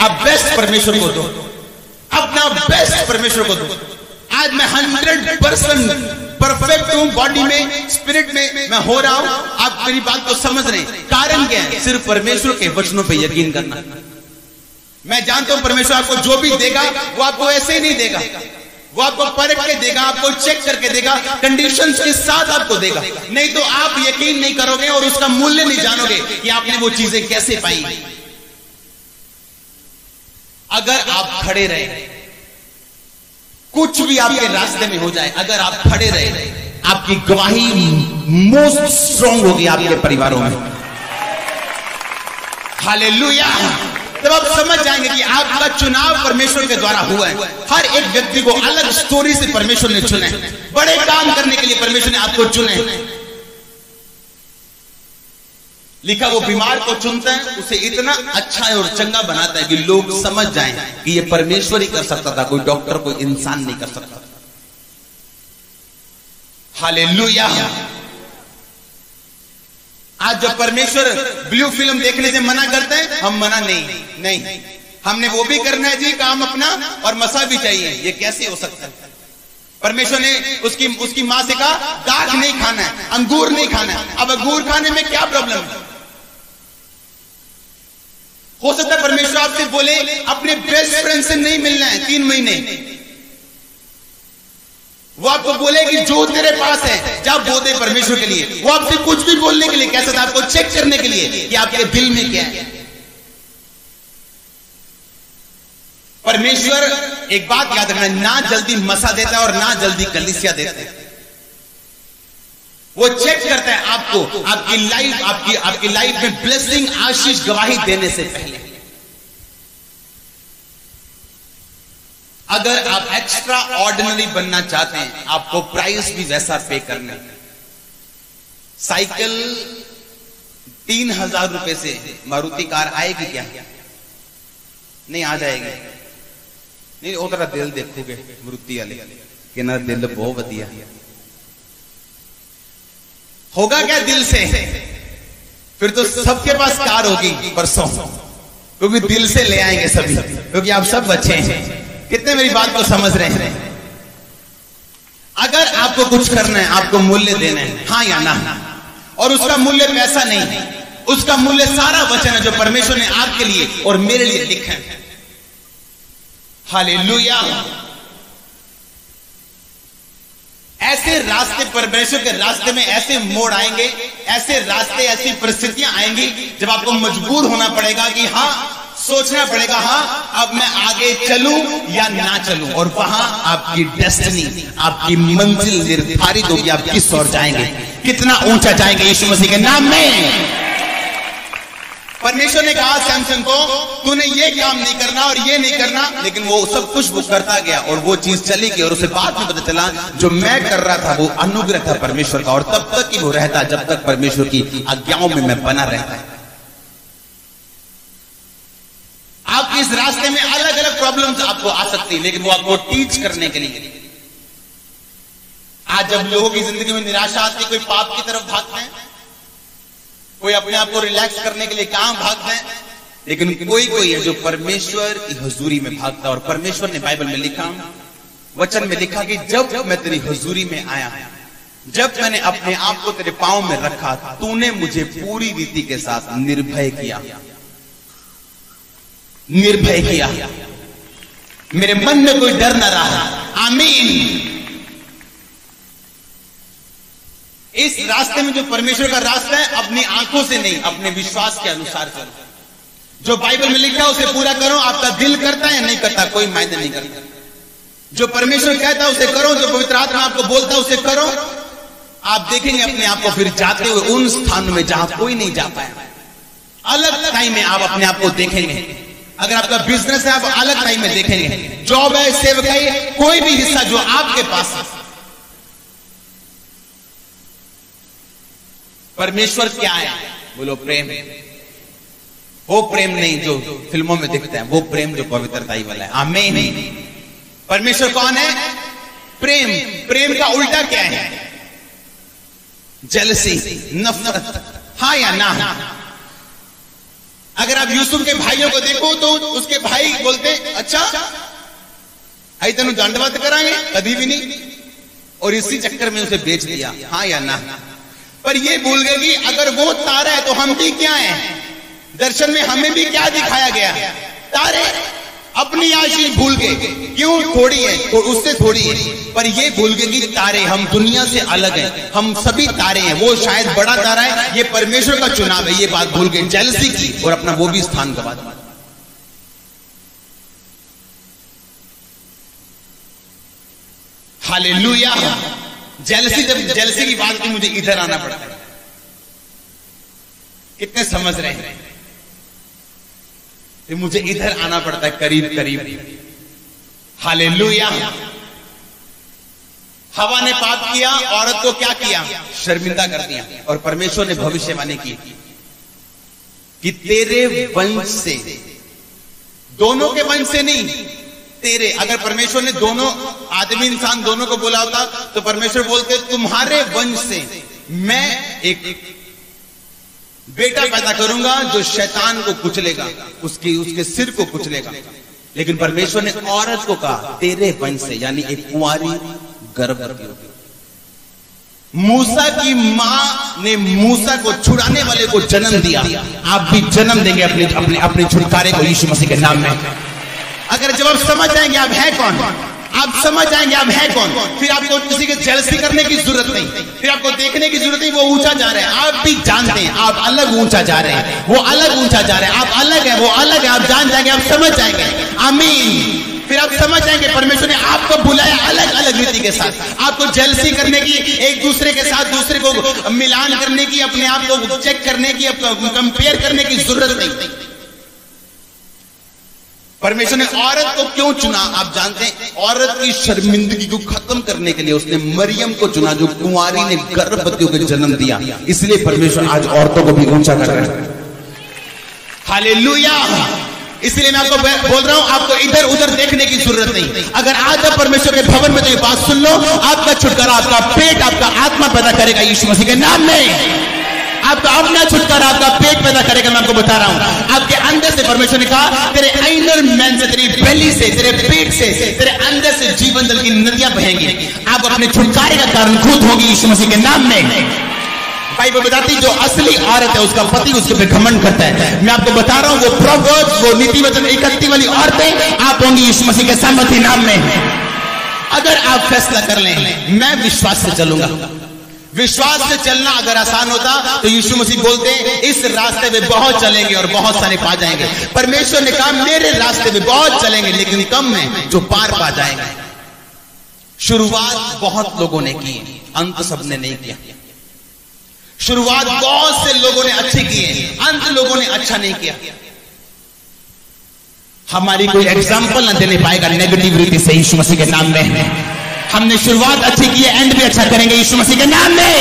आप बेस्ट परमेश्वर को दो, अपना बेस्ट परमेश्वर को दो। आज मैं 100% परफेक्ट हूं, बॉडी में, स्पिरिट में मैं हो रहा हूं। आप मेरी बात को समझ रहे हैं। कारण क्या है? सिर्फ परमेश्वर के वचनों पे यकीन करना। मैं जानता हूं परमेश्वर आपको जो भी देगा वो आपको ऐसे ही नहीं देगा, वो आपको परख के देगा, आपको चेक करके देगा, कंडीशंस के साथ आपको देगा। नहीं तो आप यकीन नहीं करोगे और उसका मूल्य नहीं जानोगे कि आपने वो चीजें कैसे पाई। अगर आप खड़े रहे, कुछ भी आपके रास्ते में हो जाए, अगर आप खड़े रहे, आपकी गवाही मोस्ट स्ट्रॉन्ग होगी आपके परिवारों में। हालेलुया। तब आप समझ जाएंगे कि आपका चुनाव परमेश्वर के द्वारा हुआ है। हर एक व्यक्ति को अलग स्टोरी से परमेश्वर ने चुने, बड़े काम करने के लिए परमेश्वर ने आपको चुने। लिखा वो बीमार को चुनता है, उसे इतना अच्छा है और चंगा बनाता है कि लोग समझ जाएं कि ये परमेश्वर ही कर सकता था, कोई डॉक्टर, कोई इंसान नहीं कर सकता। हालेलुया। आज जब परमेश्वर ब्लू फिल्म देखने से मना करते हैं, हम मना नहीं, हमने वो भी करना है जी काम अपना, और मसा भी चाहिए। ये कैसे हो सकता है? परमेश्वर ने उसकी मां से कहा दाख नहीं खाना है, अंगूर नहीं खाना है। अब अंगूर खाने में क्या प्रॉब्लम है? हो सकता है परमेश्वर आपसे बोले अपने बेस्ट फ्रेंड से नहीं मिलना है 3 महीने। वो आपको बोले कि जो तेरे पास है जा बो दे परमेश्वर के लिए। वो आपसे कुछ भी बोलने के लिए कैसा था, आपको चेक करने के लिए कि आपके दिल में क्या है। परमेश्वर एक बात याद रखना, ना जल्दी मसा देता है और ना जल्दी कलीसिया देता है। वो चेक करता है आपको, आपकी लाइफ में ब्लेसिंग, आशीष, गवाही देने से पहले। अगर आप एक्स्ट्रा ऑर्डिनरी बनना चाहते हैं, आपको प्राइस भी वैसा पे करना है। साइकिल 3000 रुपए से मारुति कार आएगी क्या? नहीं आ जाएगी। नहीं वो तेरा दिल देखोगे मारुति वाले कि ना दिल बहुत बढ़िया होगा क्या दिल से? फिर तो सबके पास कार होगी परसों, क्योंकि दिल से ले आएंगे सभी, क्योंकि आप सब बच्चे हैं। कितने मेरी बात को समझ रहे हैं? अगर आपको कुछ करना है, आपको मूल्य देना है, हाँ या ना, और उसका मूल्य पैसा नहीं है, उसका मूल्य सारा वचन है जो परमेश्वर ने आपके लिए और मेरे लिए लिखा है। हालेलुया। ऐसे रास्ते, परमेश्वर के रास्ते में ऐसे मोड़ आएंगे, ऐसे रास्ते, ऐसी परिस्थितियां आएंगी जब आपको मजबूर होना पड़ेगा कि हाँ, सोचना पड़ेगा हाँ अब मैं आगे चलूं या ना चलूं। और वहां आपकी डेस्टिनी, आपकी मंजिल निर्धारित होगी। आप किस ओर जाएंगे, कितना ऊंचा जाएंगे यीशु मसीह के नाम में। परमेश्वर ने कहा सैमसन को तूने ये काम नहीं करना और ये नहीं करना, लेकिन वो सब कुछ वो करता गया और वो चीज चली गई। और उसे बाद में पता चला जो मैं कर रहा था वो अनुग्रह था परमेश्वर का, और तब तक ही वो रहता जब तक परमेश्वर की आज्ञाओं में मैं बना रहता है। आपके इस रास्ते में अलग अलग प्रॉब्लम्स आपको आ सकती है, लेकिन वो आपको टीच करने के लिए। आज जब लोगों की जिंदगी में निराशा आती है, कोई पाप की तरफ भागते हैं, कोई अपने आप को रिलैक्स करने के लिए कहां भागते हैं, लेकिन कोई है जो परमेश्वर की हुजूरी में भागता है। और परमेश्वर ने बाइबल में लिखा, वचन में लिखा कि जब मैं तेरी हुजूरी में आया, जब मैंने अपने आप को तेरे पांव में रखा, तूने मुझे पूरी रीति के साथ निर्भय किया, निर्भय किया। मेरे मन में कोई डर न रहा। आमीन। इस रास्ते में जो परमेश्वर का रास्ता है, अपनी आंखों से नहीं, अपने विश्वास के अनुसार चलो। जो बाइबल में लिखा है उसे पूरा करो। आपका दिल करता है या नहीं करता, कोई मायने नहीं करता। जो परमेश्वर कहता है उसे करो, जो पवित्र आत्मा आपको बोलता है उसे करो। आप देखेंगे अपने आप को फिर जाते हुए उन स्थानों में जहां कोई नहीं जा पाया। अलग टाइम में आप अपने आप को देखेंगे। अगर आपका बिजनेस है, आप अलग टाइम में देखेंगे। जॉब है, सेवकाई है, कोई भी हिस्सा जो आपके पास है। परमेश्वर क्या है? बोलो प्रेम। वो प्रेम नहीं जो फिल्मों में दिखता है, वो प्रेम जो पवित्रता ही वाला है। आमीन। परमेश्वर कौन है? प्रेम। प्रेम का उल्टा क्या है? जेलसी, नफरत। हाँ या ना? अगर आप यूसुफ के भाइयों को देखो तो उसके भाई बोलते अच्छा आई तेन दंडवत कराएंगे, कभी भी नहीं, और इसी चक्कर में उसे बेच दिया, हाँ या ना। पर ये भूल गए कि अगर वो तारा है तो हम भी क्या है, दर्शन में हमें भी क्या दिखाया गया, तारे। अपनी आशीष भूल गए, क्यों, थोड़ी है तो उससे थोड़ी है, पर ये भूल गए कि तारे हम दुनिया से अलग हैं, हम सभी तारे हैं, वो शायद बड़ा तारा है, ये परमेश्वर का चुनाव है, ये बात भूल गए, जेलसी की और अपना वो भी स्थान गवा दिया। हालेलुया। जेलसी, जब जेलसी की बात की मुझे इधर आना पड़ता है। कितने समझ रहे हैं, तो मुझे इधर आना पड़ता है करीब करीब। हालेलुया। हवा ने पाप किया, औरत को क्या किया, शर्मिंदा कर दिया, और परमेश्वर ने भविष्यवाणी की कि तेरे वंश से, दोनों के वंश से नहीं, तेरे। अगर परमेश्वर ने दोनों आदमी इंसान दोनों को बोला होता तो परमेश्वर बोलते तुम्हारे वंश से मैं एक बेटा पैदा करूंगा जो शैतान को कुचलेगा, उसके सिर को कुचलेगा। लेकिन परमेश्वर ने औरत को कहा तेरे वंश से, यानी एक कुंवारी गर्भवती होगी। मूसा की मां ने मूसा को छुड़ाने वाले को जन्म दिया, आप भी जन्म देंगे अपने अपने अपने छुटकारे को यीशु मसीह के नाम में। अगर जब आप समझ जाएंगे आप है कौन, आप समझ जाएंगे आप है कौन, फिर आपको किसी के जेलसी करने की जरूरत नहीं, फिर आपको देखने की जरूरत नहीं। वो ऊंचा जा रहे हैं, आप भी जानते हैं आप अलग ऊंचा जा रहे हैं, वो अलग ऊंचा जा रहे हैं, आप अलग है, वो अलग है, आप जान जाएंगे, आप समझ जाएंगे। आमीन। फिर आप समझ जाएंगे परमेश्वर ने आपको बुलाया अलग अलग रीति के साथ। आपको जेलसी करने की, एक दूसरे के साथ दूसरे को मिलान करने की, अपने आप को चेक करने की, कंपेयर करने की जरूरत नहीं। परमेश्वर ने औरत को क्यों चुना आप जानते हैं, औरत की शर्मिंदगी को खत्म करने के लिए उसने मरियम को चुना जो कुंवारी ने गर्भवतियों को जन्म दिया। इसलिए परमेश्वर आज औरतों को भी ऊंचा कर रहा है। हालेलुया। इसलिए मैं आपको बोल रहा हूं, आपको इधर उधर देखने की जरूरत नहीं। अगर आज आप परमेश्वर के भवन में तो ये बात सुन लो, आपका छुटकारा, आपका पेट, आपका आत्मा पैदा करेगा यीशु मसीह के नाम में। आपका अपना छुटकारा आपका पेट पैदा करेगा। मैं आपको बता रहा हूं, आपके अंदर से परमेश्वर ने कहा तेरे इनर मैन से, तेरी बेली से, तेरे पेट से, तेरे अंदर से जीवन जल की नदियां बहेंगी। आप अपने छुटकारे का कारण खुद होगी यीशु मसीह के नाम में। बाइबल बताती जो असली औरत है उसका पति उसके पे घमंड करता है। मैं आपको बता रहा हूं वो प्रोवर्ब्स, वो नीति वचन 31 वाली औरतें आप होंगी यीशु मसीह के सामर्थ्य नाम में। अगर आप फैसला कर लें मैं विश्वास से चलूंगा। विश्वास से चलना अगर आसान होता तो यीशु मसीह बोलते इस रास्ते में बहुत चलेंगे और बहुत सारे पा जाएंगे। परमेश्वर ने कहा मेरे रास्ते में बहुत चलेंगे लेकिन कम में जो पार पा जाएंगे। शुरुआत बहुत लोगों ने की, अंत सबने नहीं किया। शुरुआत बहुत से लोगों ने अच्छी की है, अंत लोगों ने अच्छा नहीं किया। हमारी कोई एग्जाम्पल ना देने पाएगा नेगेटिव रीति से यीशु मसीह के नाम में। हमने शुरुआत अच्छी की है, एंड भी अच्छा करेंगे यीशु मसीह के नाम में।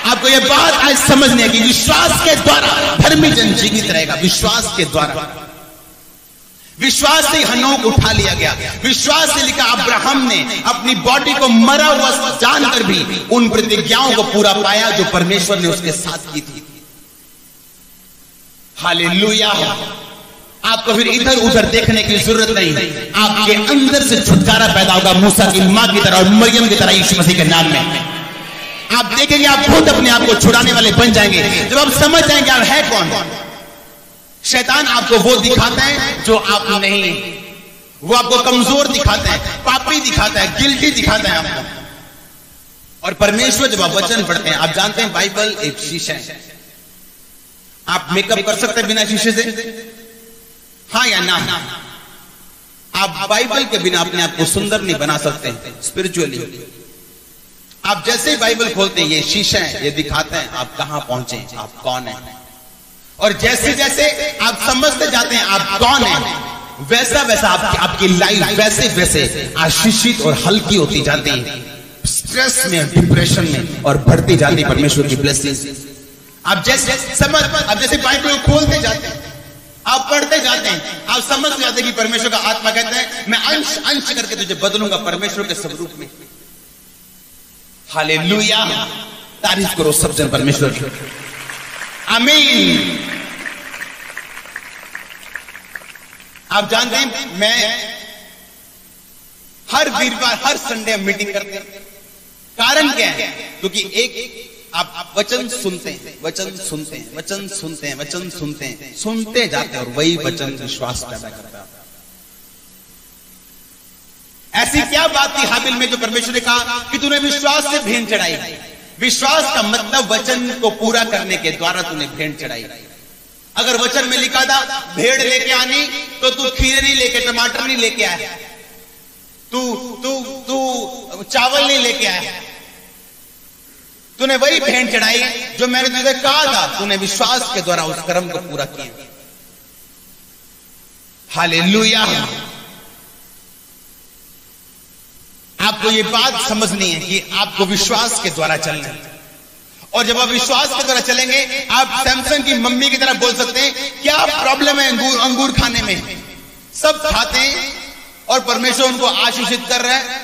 आपको यह बात आज समझनी है कि विश्वास के द्वारा धर्मी जन जीवित रहेगा। विश्वास के द्वारा, विश्वास से हनोक उठा लिया गया। विश्वास से लिखा अब्राहम ने अपनी बॉडी को मरा हुआ जानकर भी उन प्रतिज्ञाओं को पूरा पाया जो परमेश्वर ने उसके साथ की थी। हालेलुया। आपको फिर इधर उधर देखने की जरूरत नहीं, आपके अंदर से छुटकारा पैदा होगा मूसा की मां की तरह और मरियम की तरह यीशु मसीह के नाम में। आप देखेंगे आप खुद अपने आप को छुड़ाने वाले बन जाएंगे जब आप समझ जाएंगे आप है कौन। शैतान आपको वो दिखाता है जो आप नहीं, वो आपको कमजोर दिखाता है, पापी दिखाता है, गिल्टी दिखाता है आपको। और परमेश्वर जब आप वचन पढ़ते हैं, आप जानते हैं बाइबल एक शीशा है। आप मेकअप कर सकते हैं बिना शीशे से, हाँ या ना? आप बाइबल के बिना अपने आप को सुंदर नहीं बना सकते स्पिरिचुअली। आप जैसे ही बाइबल खोलते हैं ये शीशा है, ये दिखाता है आप कहां पहुंचे, आप कौन हैं। और जैसे जैसे आप समझते जाते हैं आप कौन हैं, वैसा वैसा आपकी लाइफ वैसे वैसे आशीषित और हल्की होती जाती है, स्ट्रेस में, डिप्रेशन में, और बढ़ती जाती परमेश्वर की ब्लेसिंग्स। आप जैसे आप जैसे बाइबल को खोलते जाते हैं, आप पढ़ते जाते हैं, आप समझ जाते हैं कि परमेश्वर का आत्मा कहता है मैं अंश अंश करके तुझे बदलूंगा परमेश्वर के स्वरूप में। हालेलुया। तारीफ करो सब जन परमेश्वर की। आमीन। आप जानते हैं, मैं हर वीरवार, हर संडे हम मीटिंग करते हैं। कारण क्या है? क्योंकि एक आप वचन सुनते हैं, वचन सुनते हैं, वचन सुनते हैं, वचन सुनते हैं, सुनते जाते हैं और वही वचन विश्वास पैदा करता है। ऐसी क्या बात थी हाबिल में जो परमेश्वर ने कहा कि तूने विश्वास से भेंट चढ़ाई? विश्वास का मतलब वचन को पूरा करने के द्वारा तूने भेंट चढ़ाई। अगर वचन में लिखा था भेड़ लेके आनी, तो तू खीर नहीं लेके, टमाटर नहीं लेके आया, तू तू तू चावल नहीं लेके आया, तूने वही भेंट चढ़ाई जो मैंने तुझे कहा था। तूने विश्वास के द्वारा उस कर्म को पूरा किया। हालेलुया। आपको ये बात समझनी है कि आपको विश्वास के द्वारा चलना है। और जब आप विश्वास के द्वारा चलेंगे, आप सैमसंग की मम्मी की तरह बोल सकते हैं, क्या प्रॉब्लम है अंगूर खाने में? सब खाते हैं और परमेश्वर उनको आशीषित कर रहा है,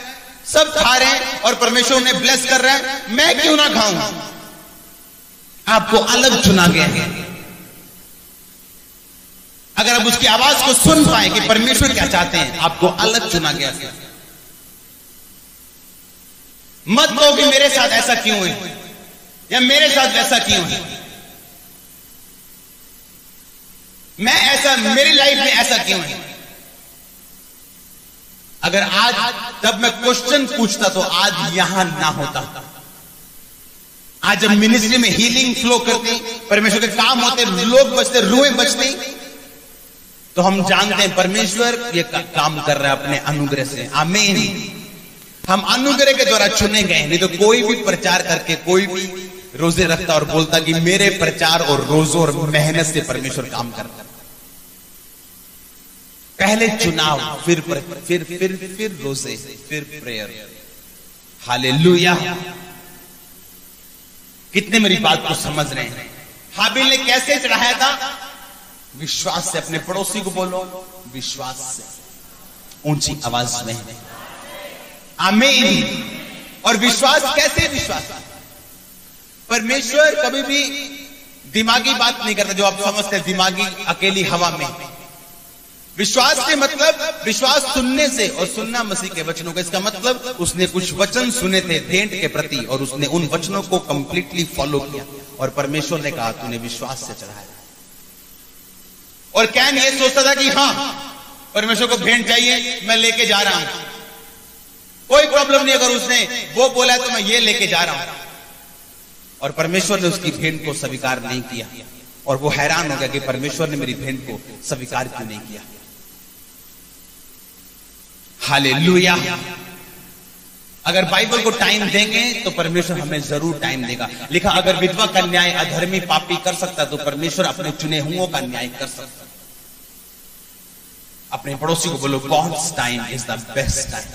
सब खा रहे हैं और परमेश्वर उन्हें ब्लेस कर रहा है, मैं क्यों ना खाऊं? आपको अलग चुना गया है। अगर आप उसकी आवाज को सुन पाए कि परमेश्वर क्या चाहते हैं, आपको अलग चुना गया है। मत कहो कि मेरे साथ ऐसा क्यों है या मेरे साथ वैसा क्यों है, मैं ऐसा, मेरी लाइफ में ऐसा क्यों है। अगर आज तब मैं क्वेश्चन पूछता तो आज यहां ना होता। आज जब मिनिस्ट्री में हीलिंग फ्लो करती, परमेश्वर के काम होते, लोग बचते, रूहें बचती, तो हम जानते हैं परमेश्वर ये काम कर रहा है अपने अनुग्रह से। आमीन। हम अनुग्रह के द्वारा चुने गए, नहीं तो कोई भी प्रचार करके, कोई भी रोजे रखता और बोलता कि मेरे प्रचार और रोजों और मेहनत से परमेश्वर काम करता। पहले चुनाव, फिर रोजे, फिर प्रेयर। हालेलुया। कितने मेरी बात को समझ रहे हैं? हाबिल ने कैसे चढ़ाया था? विश्वास से। अपने पड़ोसी को बोलो, विश्वास से, ऊंची आवाज में। आमीन। और विश्वास कैसे? विश्वास, परमेश्वर कभी भी दिमागी बात नहीं करता जो आप समझते हैं, दिमागी अकेली हवा में। विश्वास के मतलब विश्वास सुनने से, और सुनना मसीह के वचनों का। इसका मतलब उसने कुछ वचन सुने थे भेंट के प्रति और उसने उन वचनों को कंप्लीटली फॉलो किया और परमेश्वर ने कहा तूने विश्वास से चढ़ाया। और कैन ये सोचता था कि हां परमेश्वर को भेंट चाहिए, मैं लेके जा रहा हूं, कोई प्रॉब्लम नहीं, अगर उसने वो बोला तो मैं ये लेके जा रहा हूं। और परमेश्वर ने उसकी भेंट को स्वीकार नहीं किया और वो हैरान हो गया कि परमेश्वर ने मेरी भेंट को स्वीकार क्यों नहीं किया। हालेलुया। अगर बाइबल को टाइम देंगे तो परमेश्वर हमें जरूर टाइम देगा। लिखा अगर विधवा का न्याय अधर्मी पापी कर सकता तो परमेश्वर अपने चुने हुओं का न्याय कर सकता। अपने पड़ोसी को बोलो, god's time is the best time.